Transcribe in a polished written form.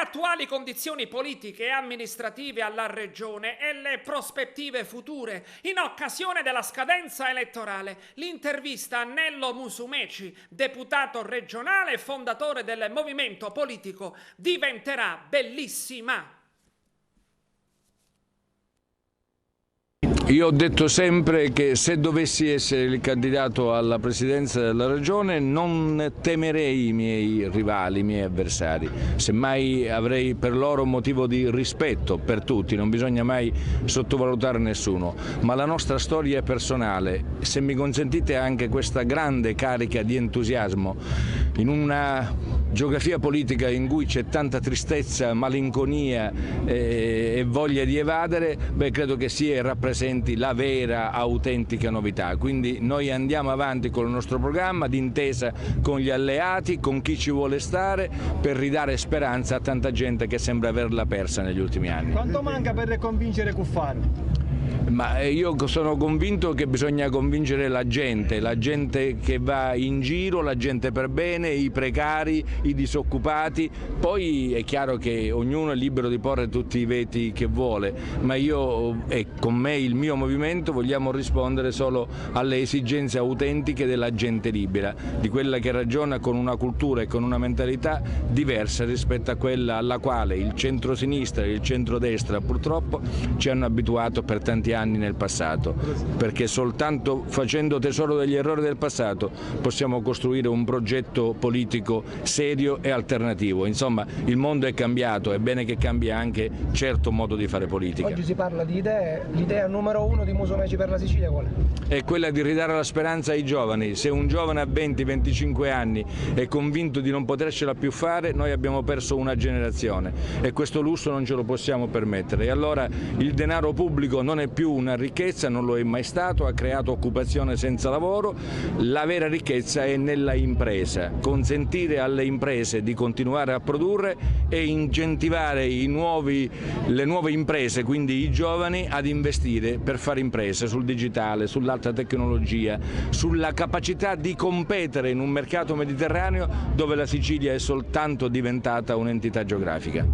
attuali condizioni politiche e amministrative alla Regione e le prospettive future in occasione della scadenza elettorale. L'intervista a Nello Musumeci, deputato regionale e fondatore del movimento politico, diventerà bellissima. Io ho detto sempre che se dovessi essere il candidato alla presidenza della Regione non temerei i miei rivali, i miei avversari, semmai avrei per loro un motivo di rispetto per tutti, non bisogna mai sottovalutare nessuno, ma la nostra storia è personale, se mi consentite anche questa grande carica di entusiasmo in una geografia politica in cui c'è tanta tristezza, malinconia e voglia di evadere, credo che sia e rappresenti la vera, autentica novità. Quindi noi andiamo avanti con il nostro programma d'intesa con gli alleati, con chi ci vuole stare, per ridare speranza a tanta gente che sembra averla persa negli ultimi anni. Quanto manca per convincere Cuffaro? Ma io sono convinto che bisogna convincere la gente che va in giro, la gente per bene, i precari, i disoccupati. Poi è chiaro che ognuno è libero di porre tutti i veti che vuole, ma io e con me il mio movimento vogliamo rispondere solo alle esigenze autentiche della gente libera, di quella che ragiona con una cultura e con una mentalità diversa rispetto a quella alla quale il centro-sinistra e il centro-destra purtroppo ci hanno abituato per tanti anni nel passato, perché soltanto facendo tesoro degli errori del passato possiamo costruire un progetto politico serio e alternativo. Insomma, il mondo è cambiato, è bene che cambi anche certo modo di fare politica. Oggi si parla di idee, l'idea numero uno di Musumeci per la Sicilia qual è? È quella di ridare la speranza ai giovani. Se un giovane a 20-25 anni è convinto di non potercela più fare, noi abbiamo perso una generazione e questo lusso non ce lo possiamo permettere. E allora il denaro pubblico non è più una ricchezza, non lo è mai stato, ha creato occupazione senza lavoro. La vera ricchezza è nella impresa, consentire alle imprese di continuare a produrre e incentivare le nuove imprese, quindi i giovani, ad investire per fare imprese sul digitale, sull'alta tecnologia, sulla capacità di competere in un mercato mediterraneo dove la Sicilia è soltanto diventata un'entità geografica.